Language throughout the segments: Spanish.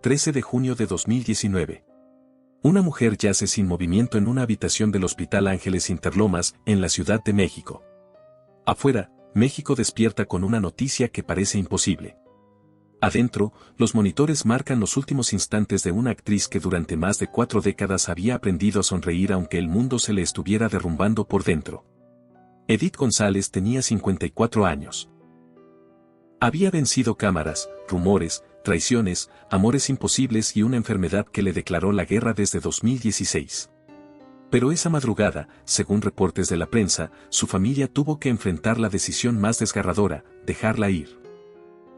13 de junio de 2019. Una mujer yace sin movimiento en una habitación del Hospital Ángeles Interlomas, en la Ciudad de México. Afuera, México despierta con una noticia que parece imposible. Adentro, los monitores marcan los últimos instantes de una actriz que durante más de 4 décadas había aprendido a sonreír aunque el mundo se le estuviera derrumbando por dentro. Edith González tenía 54 años. Había vencido cámaras, rumores, traiciones, amores imposibles y una enfermedad que le declaró la guerra desde 2016. Pero esa madrugada, según reportes de la prensa, su familia tuvo que enfrentar la decisión más desgarradora, dejarla ir.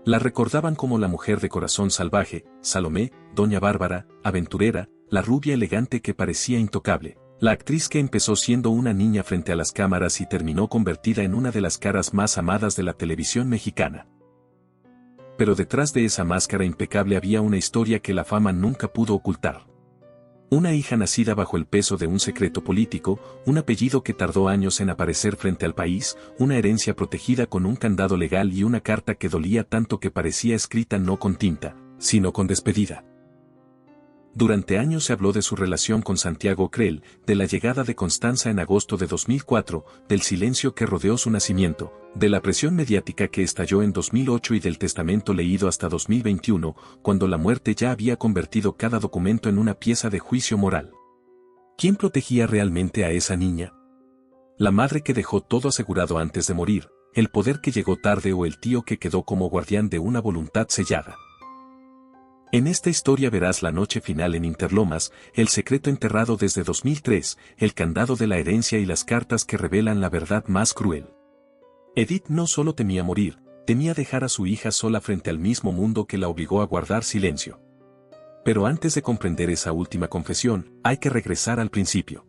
La recordaban como la mujer de corazón salvaje, Salomé, Doña Bárbara, aventurera, la rubia elegante que parecía intocable, la actriz que empezó siendo una niña frente a las cámaras y terminó convertida en una de las caras más amadas de la televisión mexicana. Pero detrás de esa máscara impecable había una historia que la fama nunca pudo ocultar. Una hija nacida bajo el peso de un secreto político, un apellido que tardó años en aparecer frente al país, una herencia protegida con un candado legal y una carta que dolía tanto que parecía escrita no con tinta, sino con despedida. Durante años se habló de su relación con Santiago Creel, de la llegada de Constanza en agosto de 2004, del silencio que rodeó su nacimiento, de la presión mediática que estalló en 2008 y del testamento leído hasta 2021, cuando la muerte ya había convertido cada documento en una pieza de juicio moral. ¿Quién protegía realmente a esa niña? La madre que dejó todo asegurado antes de morir, el poder que llegó tarde o el tío que quedó como guardián de una voluntad sellada. En esta historia verás la noche final en Interlomas, el secreto enterrado desde 2003, el candado de la herencia y las cartas que revelan la verdad más cruel. Edith no solo temía morir, temía dejar a su hija sola frente al mismo mundo que la obligó a guardar silencio. Pero antes de comprender esa última confesión, hay que regresar al principio.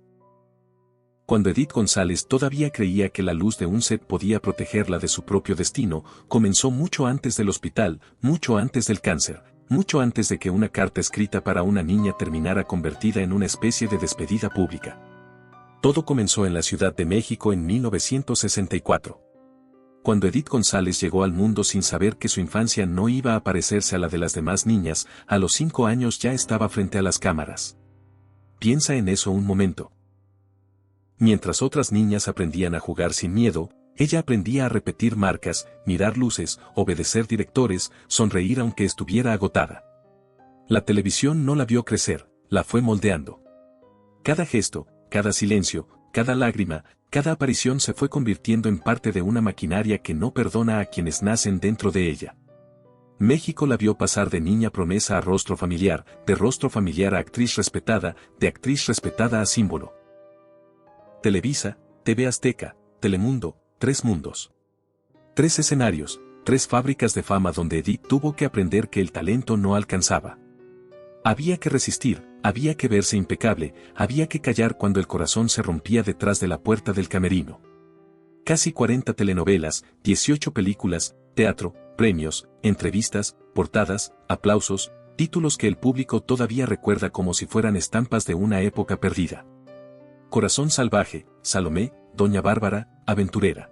Cuando Edith González todavía creía que la luz de un set podía protegerla de su propio destino, comenzó mucho antes del hospital, mucho antes del cáncer. Mucho antes de que una carta escrita para una niña terminara convertida en una especie de despedida pública. Todo comenzó en la Ciudad de México en 1964. Cuando Edith González llegó al mundo sin saber que su infancia no iba a parecerse a la de las demás niñas, a los 5 años ya estaba frente a las cámaras. Piensa en eso un momento. Mientras otras niñas aprendían a jugar sin miedo, ella aprendía a repetir marcas, mirar luces, obedecer directores, sonreír aunque estuviera agotada. La televisión no la vio crecer, la fue moldeando. Cada gesto, cada silencio, cada lágrima, cada aparición se fue convirtiendo en parte de una maquinaria que no perdona a quienes nacen dentro de ella. México la vio pasar de niña promesa a rostro familiar, de rostro familiar a actriz respetada, de actriz respetada a símbolo. Televisa, TV Azteca, Telemundo, 3 mundos. 3 escenarios, 3 fábricas de fama donde Edith tuvo que aprender que el talento no alcanzaba. Había que resistir, había que verse impecable, había que callar cuando el corazón se rompía detrás de la puerta del camerino. Casi 40 telenovelas, 18 películas, teatro, premios, entrevistas, portadas, aplausos, títulos que el público todavía recuerda como si fueran estampas de una época perdida. Corazón salvaje, Salomé, Doña Bárbara, aventurera.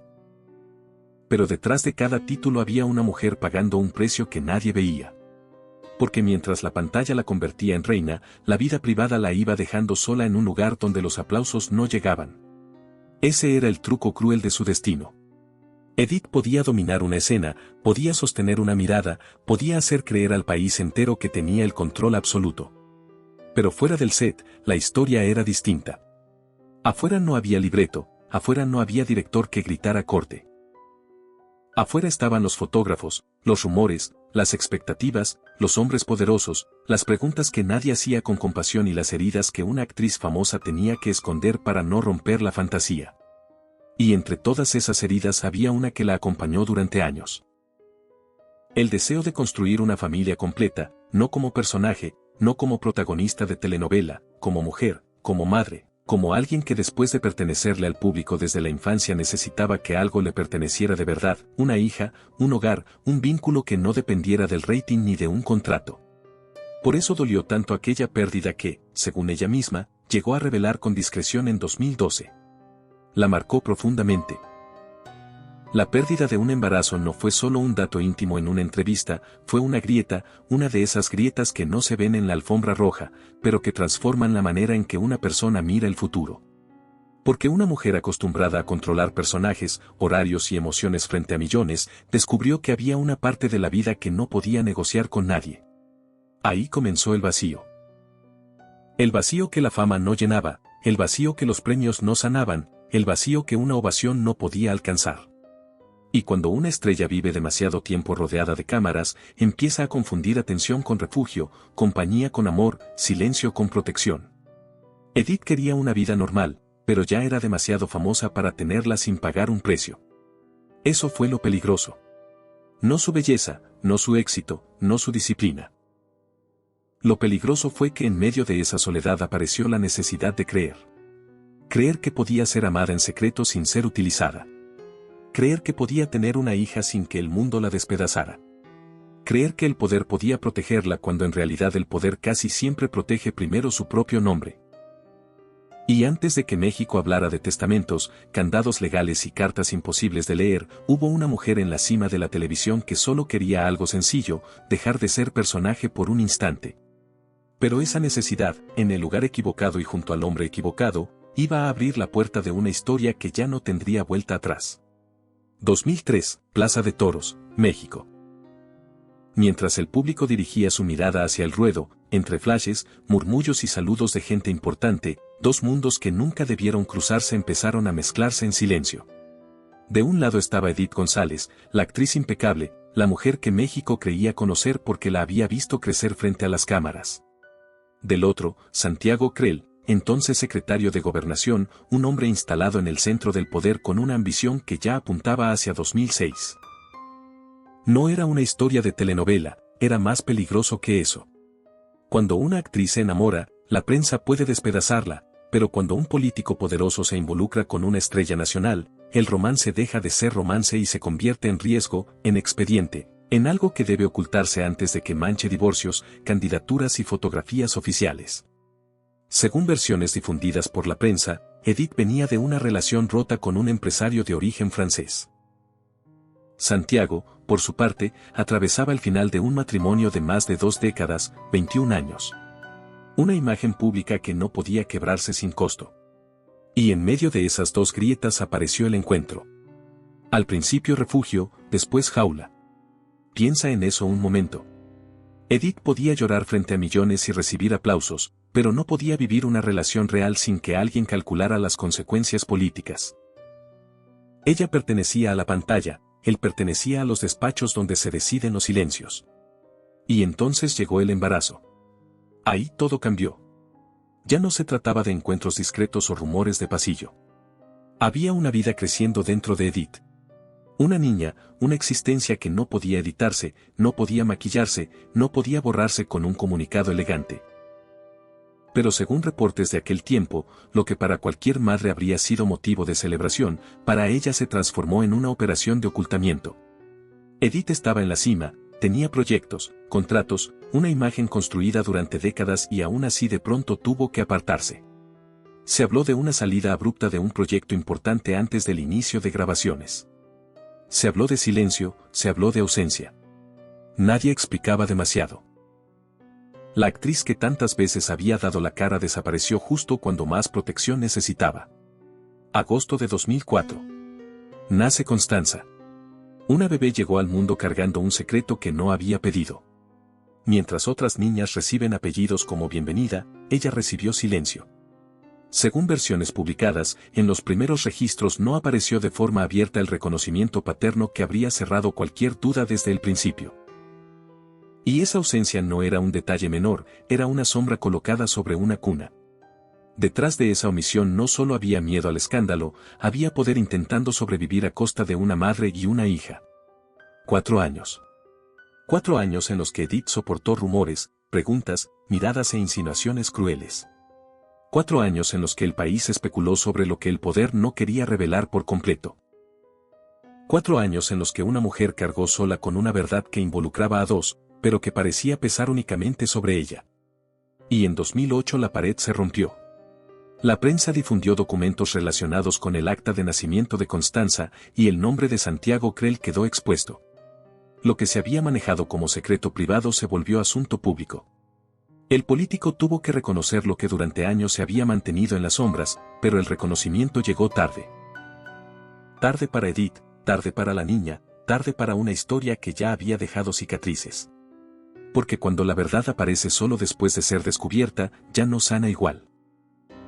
Pero detrás de cada título había una mujer pagando un precio que nadie veía. Porque mientras la pantalla la convertía en reina, la vida privada la iba dejando sola en un lugar donde los aplausos no llegaban. Ese era el truco cruel de su destino. Edith podía dominar una escena, podía sostener una mirada, podía hacer creer al país entero que tenía el control absoluto. Pero fuera del set, la historia era distinta. Afuera no había libreto, afuera no había director que gritara corte. Afuera estaban los fotógrafos, los rumores, las expectativas, los hombres poderosos, las preguntas que nadie hacía con compasión y las heridas que una actriz famosa tenía que esconder para no romper la fantasía. Y entre todas esas heridas había una que la acompañó durante años. El deseo de construir una familia completa, no como personaje, no como protagonista de telenovela, como mujer, como madre, como alguien que después de pertenecerle al público desde la infancia necesitaba que algo le perteneciera de verdad, una hija, un hogar, un vínculo que no dependiera del rating ni de un contrato. Por eso dolió tanto aquella pérdida que, según ella misma, llegó a revelar con discreción en 2012. La marcó profundamente. La pérdida de un embarazo no fue solo un dato íntimo en una entrevista, fue una grieta, una de esas grietas que no se ven en la alfombra roja, pero que transforman la manera en que una persona mira el futuro. Porque una mujer acostumbrada a controlar personajes, horarios y emociones frente a millones, descubrió que había una parte de la vida que no podía negociar con nadie. Ahí comenzó el vacío. El vacío que la fama no llenaba, el vacío que los premios no sanaban, el vacío que una ovación no podía alcanzar. Y cuando una estrella vive demasiado tiempo rodeada de cámaras, empieza a confundir atención con refugio, compañía con amor, silencio con protección. Edith quería una vida normal, pero ya era demasiado famosa para tenerla sin pagar un precio. Eso fue lo peligroso. No su belleza, no su éxito, no su disciplina. Lo peligroso fue que en medio de esa soledad apareció la necesidad de creer. Creer que podía ser amada en secreto sin ser utilizada. Creer que podía tener una hija sin que el mundo la despedazara. Creer que el poder podía protegerla cuando en realidad el poder casi siempre protege primero su propio nombre. Y antes de que México hablara de testamentos, candados legales y cartas imposibles de leer, hubo una mujer en la cima de la televisión que solo quería algo sencillo, dejar de ser personaje por un instante. Pero esa necesidad, en el lugar equivocado y junto al hombre equivocado, iba a abrir la puerta de una historia que ya no tendría vuelta atrás. 2003, Plaza de Toros, México. Mientras el público dirigía su mirada hacia el ruedo, entre flashes, murmullos y saludos de gente importante, dos mundos que nunca debieron cruzarse empezaron a mezclarse en silencio. De un lado estaba Edith González, la actriz impecable, la mujer que México creía conocer porque la había visto crecer frente a las cámaras. Del otro, Santiago Creel, entonces secretario de Gobernación, un hombre instalado en el centro del poder con una ambición que ya apuntaba hacia 2006. No era una historia de telenovela, era más peligroso que eso. Cuando una actriz se enamora, la prensa puede despedazarla, pero cuando un político poderoso se involucra con una estrella nacional, el romance deja de ser romance y se convierte en riesgo, en expediente, en algo que debe ocultarse antes de que manche divorcios, candidaturas y fotografías oficiales. Según versiones difundidas por la prensa, Edith venía de una relación rota con un empresario de origen francés. Santiago, por su parte, atravesaba el final de un matrimonio de más de 2 décadas, 21 años. Una imagen pública que no podía quebrarse sin costo. Y en medio de esas dos grietas apareció el encuentro. Al principio refugio, después jaula. Piensa en eso un momento. Edith podía llorar frente a millones y recibir aplausos, pero no podía vivir una relación real sin que alguien calculara las consecuencias políticas. Ella pertenecía a la pantalla, él pertenecía a los despachos donde se deciden los silencios. Y entonces llegó el embarazo. Ahí todo cambió. Ya no se trataba de encuentros discretos o rumores de pasillo. Había una vida creciendo dentro de Edith. Una niña, una existencia que no podía editarse, no podía maquillarse, no podía borrarse con un comunicado elegante. Pero según reportes de aquel tiempo, lo que para cualquier madre habría sido motivo de celebración, para ella se transformó en una operación de ocultamiento. Edith estaba en la cima, tenía proyectos, contratos, una imagen construida durante décadas y aún así de pronto tuvo que apartarse. Se habló de una salida abrupta de un proyecto importante antes del inicio de grabaciones. Se habló de silencio, se habló de ausencia. Nadie explicaba demasiado. La actriz que tantas veces había dado la cara desapareció justo cuando más protección necesitaba. Agosto de 2004. Nace Constanza. Una bebé llegó al mundo cargando un secreto que no había pedido. Mientras otras niñas reciben apellidos como bienvenida, ella recibió silencio. Según versiones publicadas, en los primeros registros no apareció de forma abierta el reconocimiento paterno que habría cerrado cualquier duda desde el principio. Y esa ausencia no era un detalle menor, era una sombra colocada sobre una cuna. Detrás de esa omisión no solo había miedo al escándalo, había poder intentando sobrevivir a costa de una madre y una hija. 4 años. 4 años en los que Edith soportó rumores, preguntas, miradas e insinuaciones crueles. 4 años en los que el país especuló sobre lo que el poder no quería revelar por completo. 4 años en los que una mujer cargó sola con una verdad que involucraba a dos, pero que parecía pesar únicamente sobre ella. Y en 2008 la pared se rompió. La prensa difundió documentos relacionados con el acta de nacimiento de Constanza y el nombre de Santiago Creel quedó expuesto. Lo que se había manejado como secreto privado se volvió asunto público. El político tuvo que reconocer lo que durante años se había mantenido en las sombras, pero el reconocimiento llegó tarde. Tarde para Edith, tarde para la niña, tarde para una historia que ya había dejado cicatrices. Porque cuando la verdad aparece solo después de ser descubierta, ya no sana igual.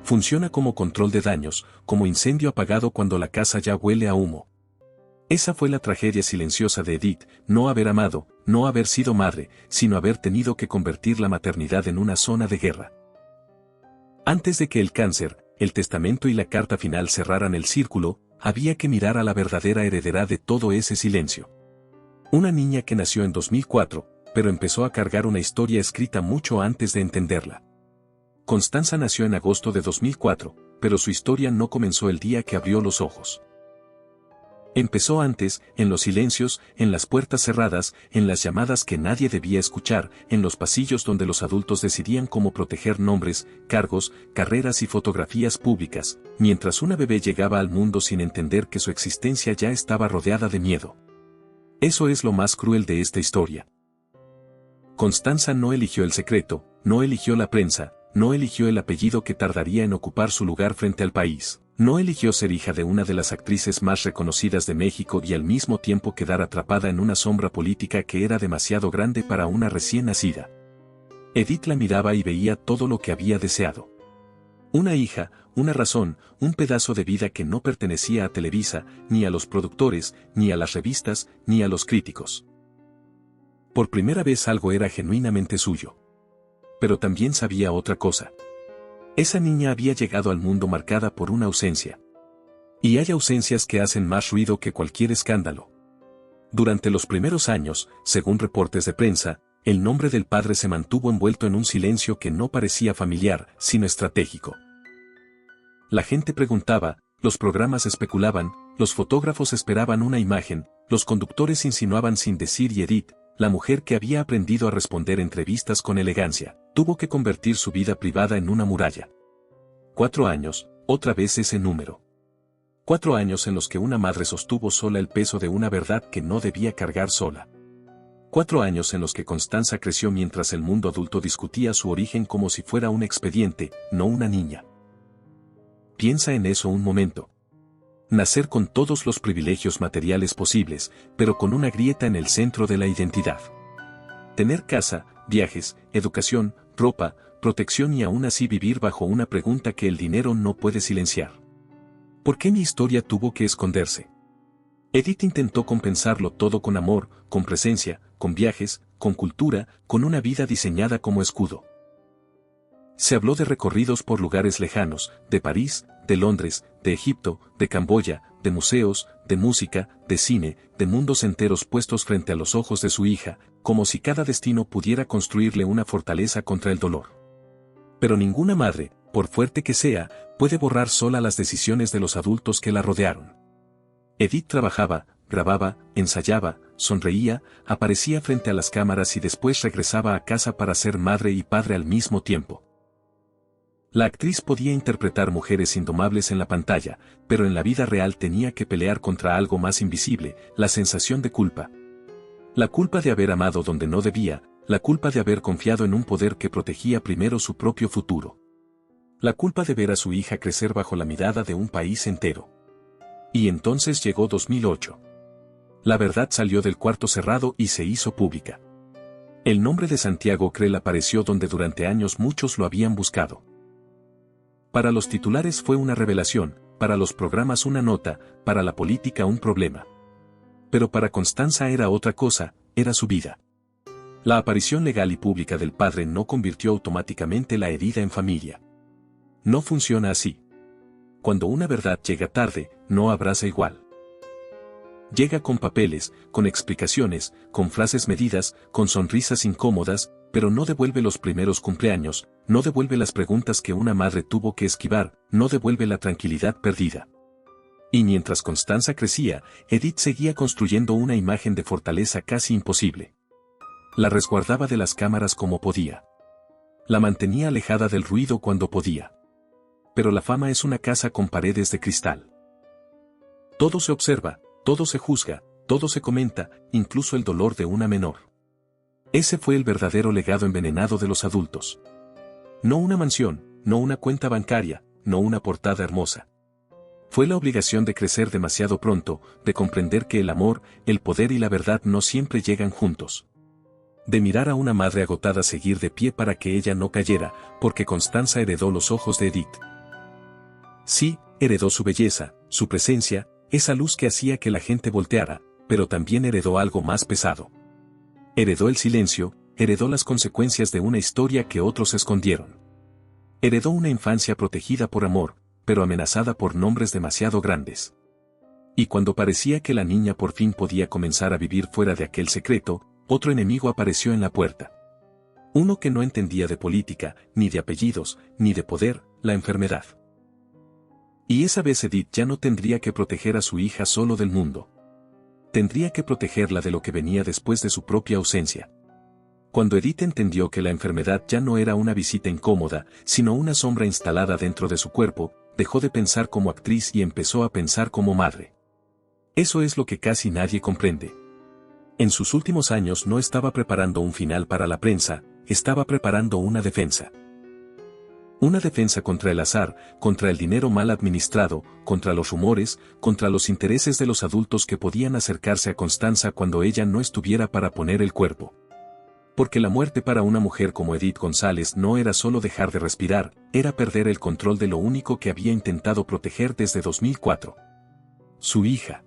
Funciona como control de daños, como incendio apagado cuando la casa ya huele a humo. Esa fue la tragedia silenciosa de Edith, no haber amado, no haber sido madre, sino haber tenido que convertir la maternidad en una zona de guerra. Antes de que el cáncer, el testamento y la carta final cerraran el círculo, había que mirar a la verdadera heredera de todo ese silencio. Una niña que nació en 2004, pero empezó a cargar una historia escrita mucho antes de entenderla. Constanza nació en agosto de 2004, pero su historia no comenzó el día que abrió los ojos. Empezó antes, en los silencios, en las puertas cerradas, en las llamadas que nadie debía escuchar, en los pasillos donde los adultos decidían cómo proteger nombres, cargos, carreras y fotografías públicas, mientras una bebé llegaba al mundo sin entender que su existencia ya estaba rodeada de miedo. Eso es lo más cruel de esta historia. Constanza no eligió el secreto, no eligió la prensa, no eligió el apellido que tardaría en ocupar su lugar frente al país. No eligió ser hija de una de las actrices más reconocidas de México y al mismo tiempo quedar atrapada en una sombra política que era demasiado grande para una recién nacida. Edith la miraba y veía todo lo que había deseado. Una hija, una razón, un pedazo de vida que no pertenecía a Televisa, ni a los productores, ni a las revistas, ni a los críticos. Por primera vez algo era genuinamente suyo. Pero también sabía otra cosa. Esa niña había llegado al mundo marcada por una ausencia. Y hay ausencias que hacen más ruido que cualquier escándalo. Durante los primeros años, según reportes de prensa, el nombre del padre se mantuvo envuelto en un silencio que no parecía familiar, sino estratégico. La gente preguntaba, los programas especulaban, los fotógrafos esperaban una imagen, los conductores insinuaban sin decir y Edith, la mujer que había aprendido a responder entrevistas con elegancia, tuvo que convertir su vida privada en una muralla. 4 años, otra vez ese número. 4 años en los que una madre sostuvo sola el peso de una verdad que no debía cargar sola. 4 años en los que Constanza creció mientras el mundo adulto discutía su origen como si fuera un expediente, no una niña. Piensa en eso un momento. Nacer con todos los privilegios materiales posibles, pero con una grieta en el centro de la identidad. Tener casa, viajes, educación, ropa, protección y aún así vivir bajo una pregunta que el dinero no puede silenciar. ¿Por qué mi historia tuvo que esconderse? Edith intentó compensarlo todo con amor, con presencia, con viajes, con cultura, con una vida diseñada como escudo. Se habló de recorridos por lugares lejanos, de París, de Londres, de Egipto, de Camboya, de museos, de música, de cine, de mundos enteros puestos frente a los ojos de su hija, como si cada destino pudiera construirle una fortaleza contra el dolor. Pero ninguna madre, por fuerte que sea, puede borrar sola las decisiones de los adultos que la rodearon. Edith trabajaba, grababa, ensayaba, sonreía, aparecía frente a las cámaras y después regresaba a casa para ser madre y padre al mismo tiempo. La actriz podía interpretar mujeres indomables en la pantalla, pero en la vida real tenía que pelear contra algo más invisible, la sensación de culpa. La culpa de haber amado donde no debía, la culpa de haber confiado en un poder que protegía primero su propio futuro. La culpa de ver a su hija crecer bajo la mirada de un país entero. Y entonces llegó 2008. La verdad salió del cuarto cerrado y se hizo pública. El nombre de Santiago Creel apareció donde durante años muchos lo habían buscado. Para los titulares fue una revelación, para los programas una nota, para la política un problema. Pero para Constanza era otra cosa, era su vida. La aparición legal y pública del padre no convirtió automáticamente la herida en familia. No funciona así. Cuando una verdad llega tarde, no abraza igual. Llega con papeles, con explicaciones, con frases medidas, con sonrisas incómodas, pero no devuelve los primeros cumpleaños, no devuelve las preguntas que una madre tuvo que esquivar, no devuelve la tranquilidad perdida. Y mientras Constanza crecía, Edith seguía construyendo una imagen de fortaleza casi imposible. La resguardaba de las cámaras como podía. La mantenía alejada del ruido cuando podía. pero la fama es una casa con paredes de cristal. Todo se observa, todo se juzga, todo se comenta, incluso el dolor de una menor. Ese fue el verdadero legado envenenado de los adultos. No una mansión, no una cuenta bancaria, no una portada hermosa. Fue la obligación de crecer demasiado pronto, de comprender que el amor, el poder y la verdad no siempre llegan juntos. De mirar a una madre agotada seguir de pie para que ella no cayera, porque Constanza heredó los ojos de Edith. Sí, heredó su belleza, su presencia, esa luz que hacía que la gente volteara, pero también heredó algo más pesado. Heredó el silencio, heredó las consecuencias de una historia que otros escondieron. Heredó una infancia protegida por amor, pero amenazada por nombres demasiado grandes. Y cuando parecía que la niña por fin podía comenzar a vivir fuera de aquel secreto, otro enemigo apareció en la puerta. Uno que no entendía de política, ni de apellidos, ni de poder, la enfermedad. Y esa vez Edith ya no tendría que proteger a su hija solo del mundo. Tendría que protegerla de lo que venía después de su propia ausencia. Cuando Edith entendió que la enfermedad ya no era una visita incómoda, sino una sombra instalada dentro de su cuerpo, dejó de pensar como actriz y empezó a pensar como madre. Eso es lo que casi nadie comprende. En sus últimos años no estaba preparando un final para la prensa, estaba preparando una defensa. Una defensa contra el azar, contra el dinero mal administrado, contra los rumores, contra los intereses de los adultos que podían acercarse a Constanza cuando ella no estuviera para poner el cuerpo. Porque la muerte para una mujer como Edith González no era solo dejar de respirar, era perder el control de lo único que había intentado proteger desde 2004. Su hija.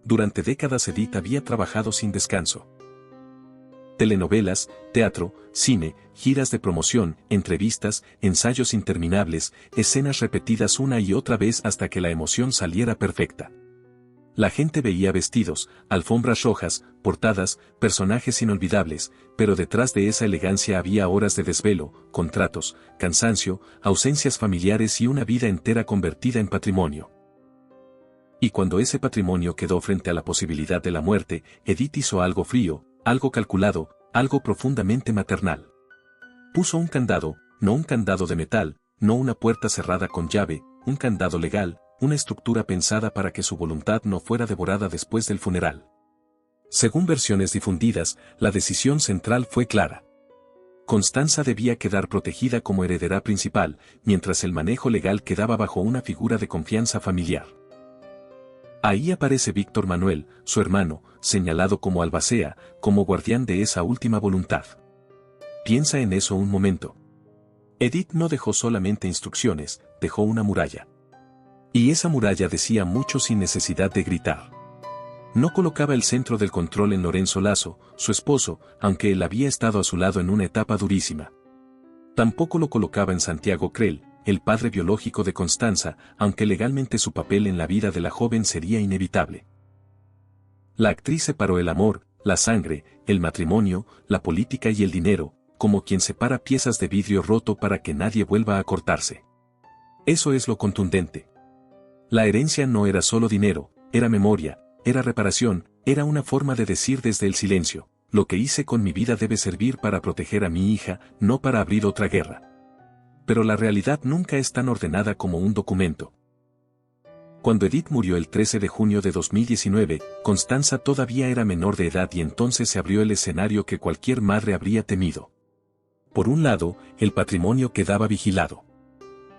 Durante décadas Edith había trabajado sin descanso. Telenovelas, teatro, cine, giras de promoción, entrevistas, ensayos interminables, escenas repetidas una y otra vez hasta que la emoción saliera perfecta. La gente veía vestidos, alfombras rojas, portadas, personajes inolvidables, pero detrás de esa elegancia había horas de desvelo, contratos, cansancio, ausencias familiares y una vida entera convertida en patrimonio. Y cuando ese patrimonio quedó frente a la posibilidad de la muerte, Edith hizo algo frío, algo calculado, algo profundamente maternal. Puso un candado, no un candado de metal, no una puerta cerrada con llave, un candado legal, una estructura pensada para que su voluntad no fuera devorada después del funeral. Según versiones difundidas, la decisión central fue clara. Constanza debía quedar protegida como heredera principal, mientras el manejo legal quedaba bajo una figura de confianza familiar. Ahí aparece Víctor Manuel, su hermano, señalado como albacea, como guardián de esa última voluntad. Piensa en eso un momento. Edith no dejó solamente instrucciones, dejó una muralla. Y esa muralla decía mucho sin necesidad de gritar. No colocaba el centro del control en Lorenzo Lazo, su esposo, aunque él había estado a su lado en una etapa durísima. Tampoco lo colocaba en Santiago Creel, el padre biológico de Constanza, aunque legalmente su papel en la vida de la joven sería inevitable. La actriz separó el amor, la sangre, el matrimonio, la política y el dinero, como quien separa piezas de vidrio roto para que nadie vuelva a cortarse. Eso es lo contundente. La herencia no era solo dinero, era memoria, era reparación, era una forma de decir desde el silencio, lo que hice con mi vida debe servir para proteger a mi hija, no para abrir otra guerra. Pero la realidad nunca es tan ordenada como un documento. Cuando Edith murió el 13 de junio de 2019, Constanza todavía era menor de edad y entonces se abrió el escenario que cualquier madre habría temido. Por un lado, el patrimonio quedaba vigilado.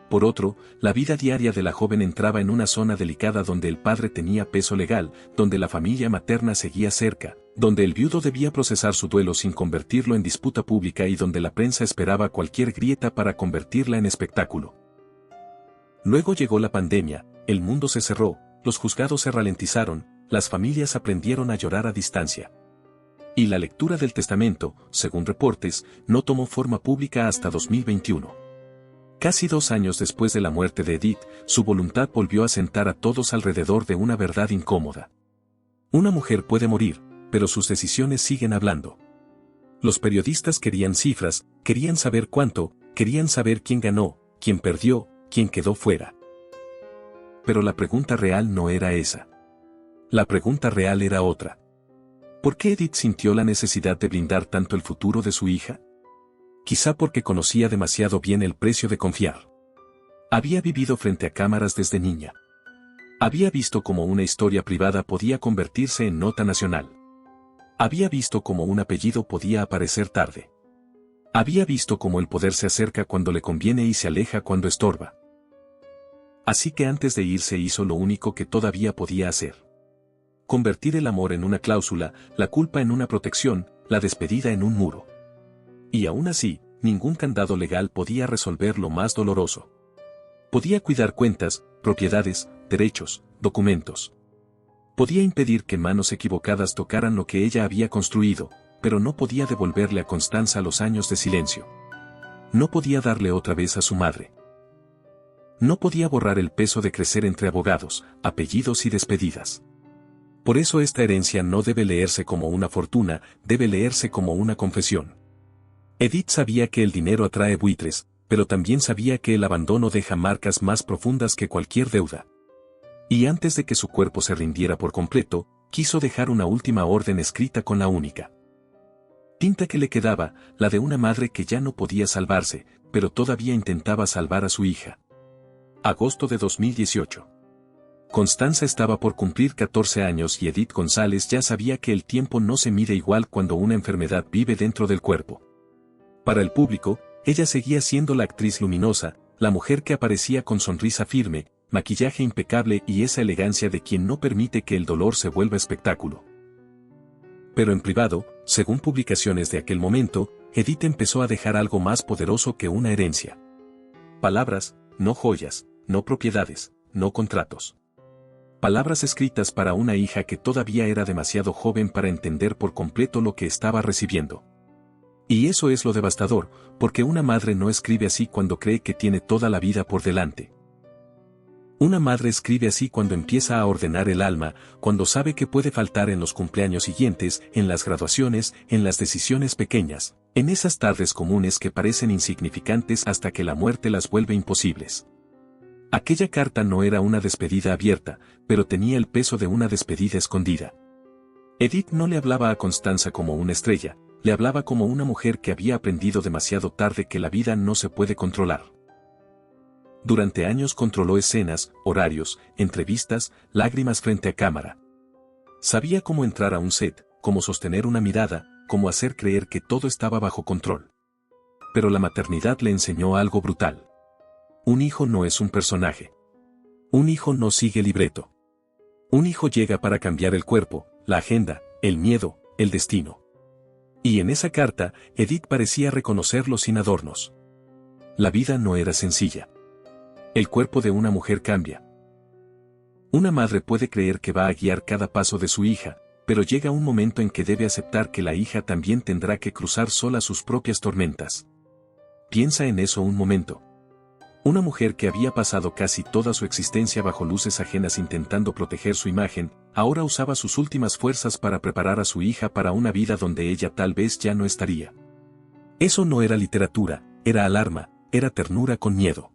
Por otro, la vida diaria de la joven entraba en una zona delicada donde el padre tenía peso legal, donde la familia materna seguía cerca, donde el viudo debía procesar su duelo sin convertirlo en disputa pública y donde la prensa esperaba cualquier grieta para convertirla en espectáculo. Luego llegó la pandemia, el mundo se cerró, los juzgados se ralentizaron, las familias aprendieron a llorar a distancia. Y la lectura del testamento, según reportes, no tomó forma pública hasta 2021. Casi 2 años después de la muerte de Edith, su voluntad volvió a sentar a todos alrededor de una verdad incómoda. Una mujer puede morir, pero sus decisiones siguen hablando. Los periodistas querían cifras, querían saber cuánto, querían saber quién ganó, quién perdió, quién quedó fuera. Pero la pregunta real no era esa. La pregunta real era otra. ¿Por qué Edith sintió la necesidad de blindar tanto el futuro de su hija? Quizá porque conocía demasiado bien el precio de confiar. Había vivido frente a cámaras desde niña. Había visto cómo una historia privada podía convertirse en nota nacional. Había visto cómo un apellido podía aparecer tarde. Había visto cómo el poder se acerca cuando le conviene y se aleja cuando estorba. Así que antes de irse hizo lo único que todavía podía hacer. Convertir el amor en una cláusula, la culpa en una protección, la despedida en un muro. Y aún así, ningún candado legal podía resolver lo más doloroso. Podía cuidar cuentas, propiedades, derechos, documentos. Podía impedir que manos equivocadas tocaran lo que ella había construido, pero no podía devolverle a Constanza los años de silencio. No podía darle otra vez a su madre. No podía borrar el peso de crecer entre abogados, apellidos y despedidas. Por eso esta herencia no debe leerse como una fortuna, debe leerse como una confesión. Edith sabía que el dinero atrae buitres, pero también sabía que el abandono deja marcas más profundas que cualquier deuda. Y antes de que su cuerpo se rindiera por completo, quiso dejar una última orden escrita con la única tinta que le quedaba, la de una madre que ya no podía salvarse, pero todavía intentaba salvar a su hija. Agosto de 2018. Constanza estaba por cumplir 14 años y Edith González ya sabía que el tiempo no se mide igual cuando una enfermedad vive dentro del cuerpo. Para el público, ella seguía siendo la actriz luminosa, la mujer que aparecía con sonrisa firme, maquillaje impecable y esa elegancia de quien no permite que el dolor se vuelva espectáculo. Pero en privado, según publicaciones de aquel momento, Edith empezó a dejar algo más poderoso que una herencia. Palabras, no joyas, no propiedades, no contratos. Palabras escritas para una hija que todavía era demasiado joven para entender por completo lo que estaba recibiendo. Y eso es lo devastador, porque una madre no escribe así cuando cree que tiene toda la vida por delante. Una madre escribe así cuando empieza a ordenar el alma, cuando sabe que puede faltar en los cumpleaños siguientes, en las graduaciones, en las decisiones pequeñas, en esas tardes comunes que parecen insignificantes hasta que la muerte las vuelve imposibles. Aquella carta no era una despedida abierta, pero tenía el peso de una despedida escondida. Edith no le hablaba a Constanza como una estrella, le hablaba como una mujer que había aprendido demasiado tarde que la vida no se puede controlar. Durante años controló escenas, horarios, entrevistas, lágrimas frente a cámara. Sabía cómo entrar a un set, cómo sostener una mirada, cómo hacer creer que todo estaba bajo control. Pero la maternidad le enseñó algo brutal. Un hijo no es un personaje. Un hijo no sigue libreto. Un hijo llega para cambiar el cuerpo, la agenda, el miedo, el destino. Y en esa carta, Edith parecía reconocerlo sin adornos. La vida no era sencilla. El cuerpo de una mujer cambia. Una madre puede creer que va a guiar cada paso de su hija, pero llega un momento en que debe aceptar que la hija también tendrá que cruzar sola sus propias tormentas. Piensa en eso un momento. Una mujer que había pasado casi toda su existencia bajo luces ajenas intentando proteger su imagen, ahora usaba sus últimas fuerzas para preparar a su hija para una vida donde ella tal vez ya no estaría. Eso no era literatura, era alarma, era ternura con miedo.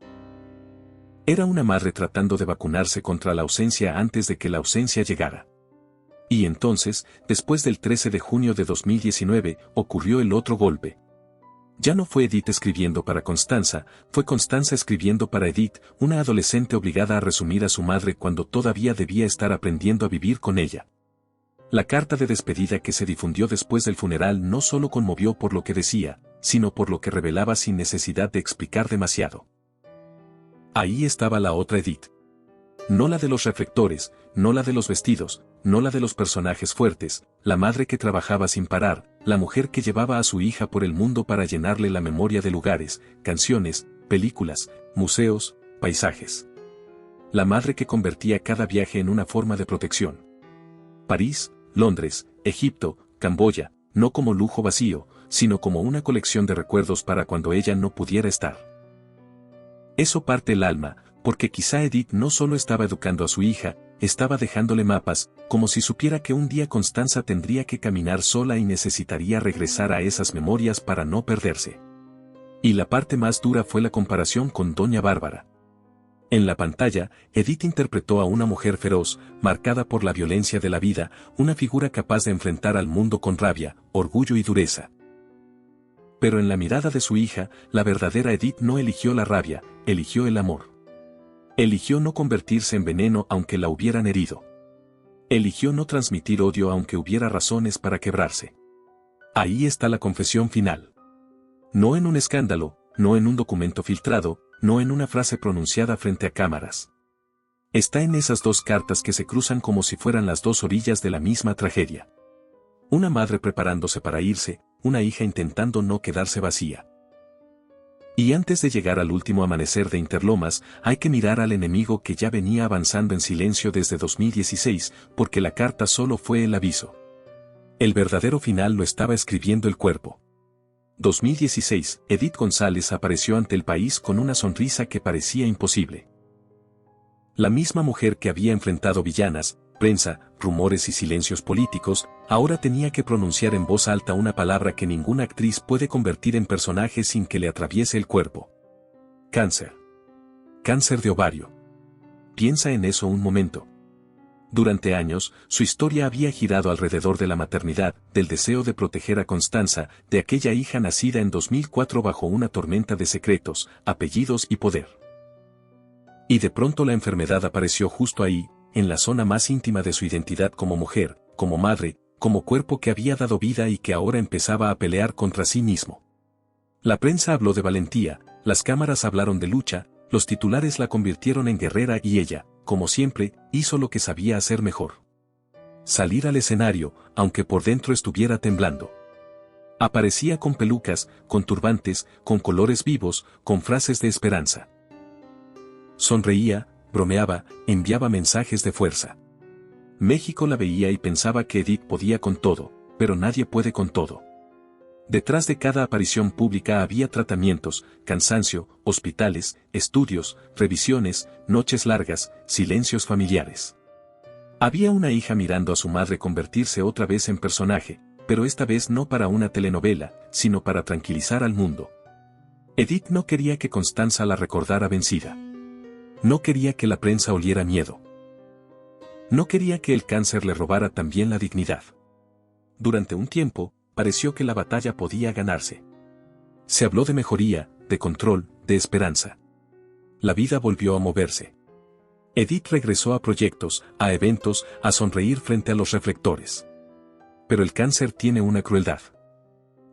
Era una madre tratando de vacunarse contra la ausencia antes de que la ausencia llegara. Y entonces, después del 13 de junio de 2019, ocurrió el otro golpe. Ya no fue Edith escribiendo para Constanza, fue Constanza escribiendo para Edith, una adolescente obligada a resumir a su madre cuando todavía debía estar aprendiendo a vivir con ella. La carta de despedida que se difundió después del funeral no solo conmovió por lo que decía, sino por lo que revelaba sin necesidad de explicar demasiado. Ahí estaba la otra Edith. No la de los reflectores, no la de los vestidos, no la de los personajes fuertes, la madre que trabajaba sin parar, la mujer que llevaba a su hija por el mundo para llenarle la memoria de lugares, canciones, películas, museos, paisajes. La madre que convertía cada viaje en una forma de protección. París, Londres, Egipto, Camboya, no como lujo vacío, sino como una colección de recuerdos para cuando ella no pudiera estar. Eso parte el alma, porque quizá Edith no solo estaba educando a su hija, estaba dejándole mapas, como si supiera que un día Constanza tendría que caminar sola y necesitaría regresar a esas memorias para no perderse. Y la parte más dura fue la comparación con Doña Bárbara. En la pantalla, Edith interpretó a una mujer feroz, marcada por la violencia de la vida, una figura capaz de enfrentar al mundo con rabia, orgullo y dureza. Pero en la mirada de su hija, la verdadera Edith no eligió la rabia, eligió el amor. Eligió no convertirse en veneno aunque la hubieran herido. Eligió no transmitir odio aunque hubiera razones para quebrarse. Ahí está la confesión final. No en un escándalo, no en un documento filtrado, no en una frase pronunciada frente a cámaras. Está en esas dos cartas que se cruzan como si fueran las dos orillas de la misma tragedia. Una madre preparándose para irse, una hija intentando no quedarse vacía. Y antes de llegar al último amanecer de Interlomas, hay que mirar al enemigo que ya venía avanzando en silencio desde 2016, porque la carta solo fue el aviso. El verdadero final lo estaba escribiendo el cuerpo. 2016, Edith González apareció ante el país con una sonrisa que parecía imposible. La misma mujer que había enfrentado villanas, prensa, rumores y silencios políticos, ahora tenía que pronunciar en voz alta una palabra que ninguna actriz puede convertir en personaje sin que le atraviese el cuerpo. Cáncer. Cáncer de ovario. Piensa en eso un momento. Durante años, su historia había girado alrededor de la maternidad, del deseo de proteger a Constanza, de aquella hija nacida en 2004 bajo una tormenta de secretos, apellidos y poder. Y de pronto la enfermedad apareció justo ahí, en la zona más íntima de su identidad como mujer, como madre, como cuerpo que había dado vida y que ahora empezaba a pelear contra sí mismo. La prensa habló de valentía, las cámaras hablaron de lucha, los titulares la convirtieron en guerrera y ella, como siempre, hizo lo que sabía hacer mejor. Salir al escenario, aunque por dentro estuviera temblando. Aparecía con pelucas, con turbantes, con colores vivos, con frases de esperanza. Sonreía, bromeaba, enviaba mensajes de fuerza. México la veía y pensaba que Edith podía con todo, pero nadie puede con todo. Detrás de cada aparición pública había tratamientos, cansancio, hospitales, estudios, revisiones, noches largas, silencios familiares. Había una hija mirando a su madre convertirse otra vez en personaje, pero esta vez no para una telenovela, sino para tranquilizar al mundo. Edith no quería que Constanza la recordara vencida. No quería que la prensa oliera miedo. No quería que el cáncer le robara también la dignidad. Durante un tiempo, pareció que la batalla podía ganarse. Se habló de mejoría, de control, de esperanza. La vida volvió a moverse. Edith regresó a proyectos, a eventos, a sonreír frente a los reflectores. Pero el cáncer tiene una crueldad.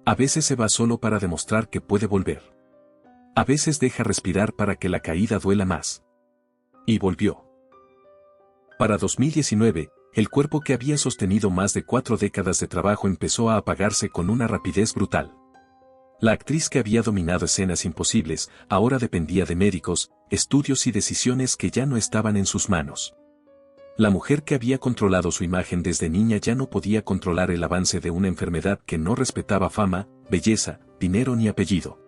A veces se va solo para demostrar que puede volver. A veces deja respirar para que la caída duela más. Y volvió. Para 2019, el cuerpo que había sostenido más de 4 décadas de trabajo empezó a apagarse con una rapidez brutal. La actriz que había dominado escenas imposibles, ahora dependía de médicos, estudios y decisiones que ya no estaban en sus manos. La mujer que había controlado su imagen desde niña ya no podía controlar el avance de una enfermedad que no respetaba fama, belleza, dinero ni apellido.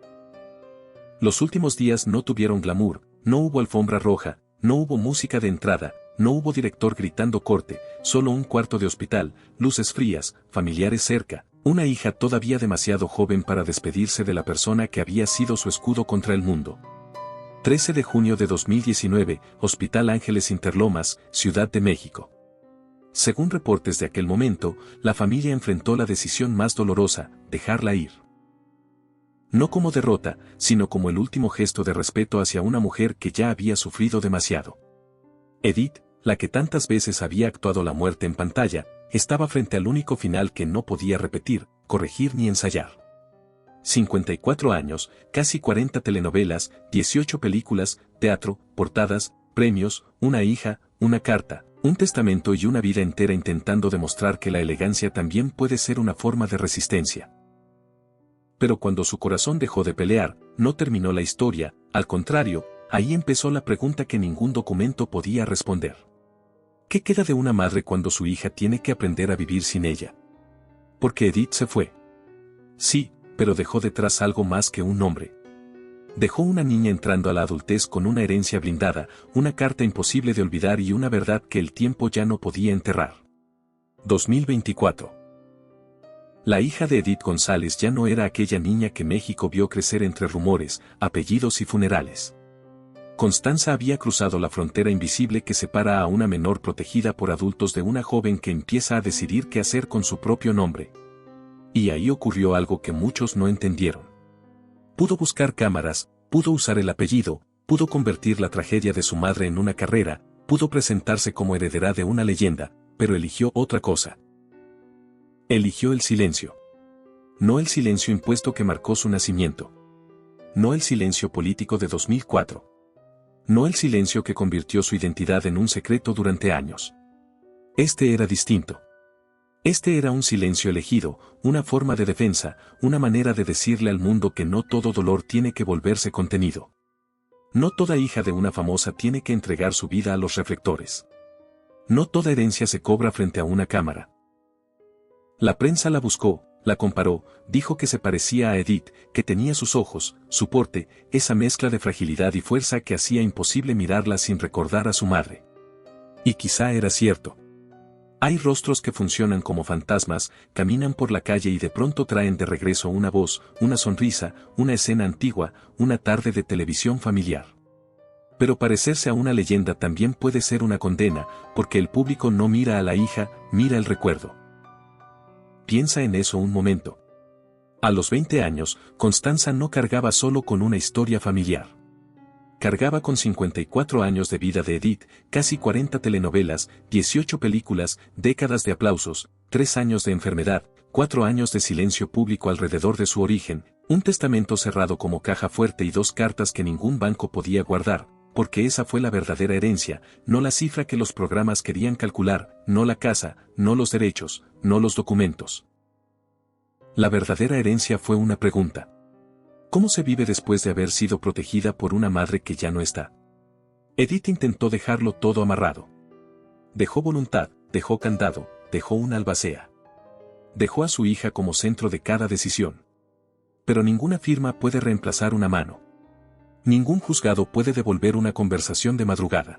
Los últimos días no tuvieron glamour, no hubo alfombra roja, no hubo música de entrada, no hubo director gritando corte, solo un cuarto de hospital, luces frías, familiares cerca, una hija todavía demasiado joven para despedirse de la persona que había sido su escudo contra el mundo. 13 de junio de 2019, Hospital Ángeles Interlomas, Ciudad de México. Según reportes de aquel momento, la familia enfrentó la decisión más dolorosa, dejarla ir. No como derrota, sino como el último gesto de respeto hacia una mujer que ya había sufrido demasiado. Edith, la que tantas veces había actuado la muerte en pantalla, estaba frente al único final que no podía repetir, corregir ni ensayar. 54 años, casi 40 telenovelas, 18 películas, teatro, portadas, premios, una hija, una carta, un testamento y una vida entera intentando demostrar que la elegancia también puede ser una forma de resistencia. Pero cuando su corazón dejó de pelear, no terminó la historia, al contrario, ahí empezó la pregunta que ningún documento podía responder. ¿Qué queda de una madre cuando su hija tiene que aprender a vivir sin ella? Porque Edith se fue. Sí, pero dejó detrás algo más que un nombre. Dejó una niña entrando a la adultez con una herencia blindada, una carta imposible de olvidar y una verdad que el tiempo ya no podía enterrar. 2024. La hija de Edith González ya no era aquella niña que México vio crecer entre rumores, apellidos y funerales. Constanza había cruzado la frontera invisible que separa a una menor protegida por adultos de una joven que empieza a decidir qué hacer con su propio nombre. Y ahí ocurrió algo que muchos no entendieron. Pudo buscar cámaras, pudo usar el apellido, pudo convertir la tragedia de su madre en una carrera, pudo presentarse como heredera de una leyenda, pero eligió otra cosa. Eligió el silencio. No el silencio impuesto que marcó su nacimiento. No el silencio político de 2004. No el silencio que convirtió su identidad en un secreto durante años. Este era distinto. Este era un silencio elegido, una forma de defensa, una manera de decirle al mundo que no todo dolor tiene que volverse contenido. No toda hija de una famosa tiene que entregar su vida a los reflectores. No toda herencia se cobra frente a una cámara. La prensa la buscó, la comparó, dijo que se parecía a Edith, que tenía sus ojos, su porte, esa mezcla de fragilidad y fuerza que hacía imposible mirarla sin recordar a su madre. Y quizá era cierto. Hay rostros que funcionan como fantasmas, caminan por la calle y de pronto traen de regreso una voz, una sonrisa, una escena antigua, una tarde de televisión familiar. Pero parecerse a una leyenda también puede ser una condena, porque el público no mira a la hija, mira el recuerdo. Piensa en eso un momento. A los 20 años, Constanza no cargaba solo con una historia familiar. Cargaba con 54 años de vida de Edith, casi 40 telenovelas, 18 películas, décadas de aplausos, 3 años de enfermedad, 4 años de silencio público alrededor de su origen, un testamento cerrado como caja fuerte y 2 cartas que ningún banco podía guardar, porque esa fue la verdadera herencia, no la cifra que los programas querían calcular, no la casa, no los derechos, no los documentos. La verdadera herencia fue una pregunta. ¿Cómo se vive después de haber sido protegida por una madre que ya no está? Edith intentó dejarlo todo amarrado. Dejó voluntad, dejó candado, dejó una albacea. Dejó a su hija como centro de cada decisión. Pero ninguna firma puede reemplazar una mano. Ningún juzgado puede devolver una conversación de madrugada.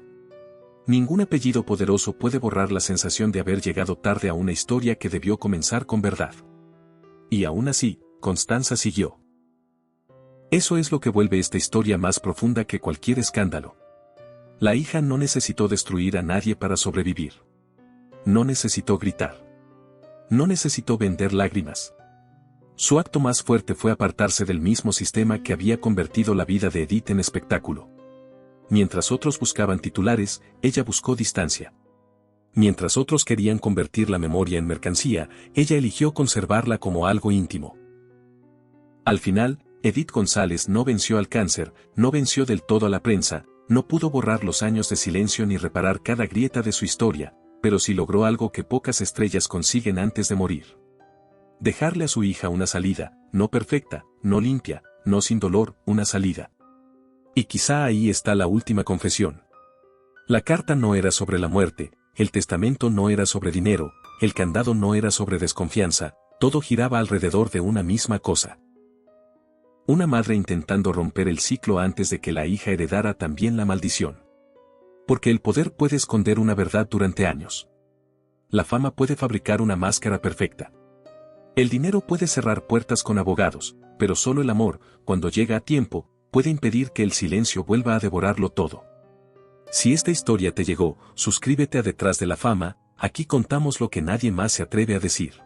Ningún apellido poderoso puede borrar la sensación de haber llegado tarde a una historia que debió comenzar con verdad. Y aún así, Constanza siguió. Eso es lo que vuelve esta historia más profunda que cualquier escándalo. La hija no necesitó destruir a nadie para sobrevivir. No necesitó gritar. No necesitó vender lágrimas. Su acto más fuerte fue apartarse del mismo sistema que había convertido la vida de Edith en espectáculo. Mientras otros buscaban titulares, ella buscó distancia. Mientras otros querían convertir la memoria en mercancía, ella eligió conservarla como algo íntimo. Al final, Edith González no venció al cáncer, no venció del todo a la prensa, no pudo borrar los años de silencio ni reparar cada grieta de su historia, pero sí logró algo que pocas estrellas consiguen antes de morir. Dejarle a su hija una salida, no perfecta, no limpia, no sin dolor, una salida. Y quizá ahí está la última confesión. La carta no era sobre la muerte, el testamento no era sobre dinero, el candado no era sobre desconfianza, todo giraba alrededor de una misma cosa. Una madre intentando romper el ciclo antes de que la hija heredara también la maldición. Porque el poder puede esconder una verdad durante años. La fama puede fabricar una máscara perfecta. El dinero puede cerrar puertas con abogados, pero solo el amor, cuando llega a tiempo, puede impedir que el silencio vuelva a devorarlo todo. Si esta historia te llegó, suscríbete a Detrás de la Fama, aquí contamos lo que nadie más se atreve a decir.